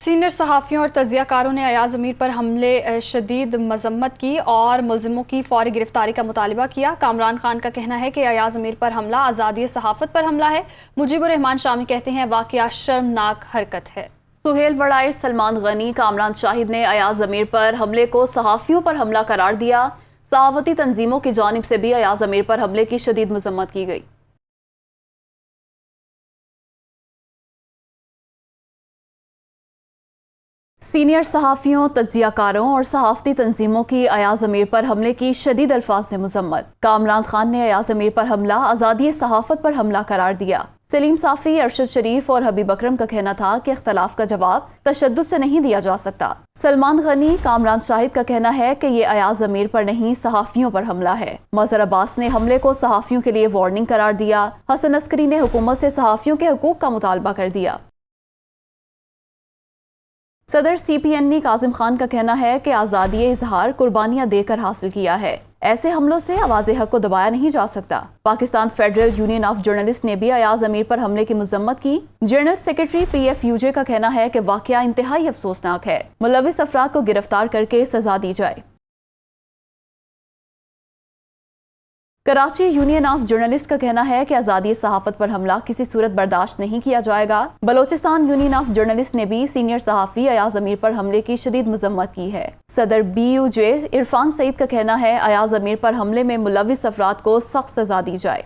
Senior صحافیوں اور تجزیہ کاروں نے ایاز امیر پر حملے شدید مذمت کی اور ملزموں کی فوری گرفتاری کا مطالبہ کیا۔ کامران خان کا کہنا ہے کہ ایاز امیر پر حملہ آزادی صحافت پر حملہ ہے۔ مجیب الرحمان شامی کہتے ہیں واقعہ شرمناک حرکت ہے۔ سہیل وڑائی، سلمان غنی، کامران شاہد نے ایاز امیر پر حملے کو صحافیوں پر حملہ قرار دیا۔ صحافتی تنظیموں کی جانب سے بھی ایاز امیر پر حملے کی شدید مذمت کی گئی۔ سینئر صحافیوں، تجزیہ کاروں اور صحافتی تنظیموں کی ایاز امیر پر حملے کی شدید الفاظ سے مذمت۔ کامران خان نے ایاز امیر پر حملہ آزادی صحافت پر حملہ قرار دیا۔ سلیم صافی، ارشد شریف اور حبیب اکرم کا کہنا تھا کہ اختلاف کا جواب تشدد سے نہیں دیا جا سکتا۔ سلمان غنی، کامران شاہد کا کہنا ہے کہ یہ ایاز امیر پر نہیں صحافیوں پر حملہ ہے۔ مظہر عباس نے حملے کو صحافیوں کے لیے وارننگ قرار دیا۔ حسن عسکری نے حکومت سے صحافیوں کے حقوق کا مطالبہ کر دیا۔ صدر سی پی این کاظم خان کا کہنا ہے کہ آزادی اظہار قربانیاں دے کر حاصل کیا ہے۔ ایسے حملوں سے آواز حق کو دبایا نہیں جا سکتا۔ Pakistan federal union of journalist نے بھی ایاز امیر پر حملے کی مذمت کی۔ General secretary P F U J کا کہنا ہے کہ واقعہ انتہائی افسوسناک ہے۔ ملوث افراد کو گرفتار کر کے سزا دی جائے۔ کراچی یونین آف جرنلسٹ کا کہنا ہے کہ آزادی صحافت پر حملہ کسی صورت برداشت نہیں کیا جائے گا۔ بلوچستان یونین آف جرنلسٹ نے بھی سینئر صحافی ایاز امیر پر حملے کی شدید مذمت کی ہے۔ صدر بی یو جے عرفان سعید کا کہنا ہے ایاز امیر پر حملے میں ملوث افراد کو سخت سزا دی جائے۔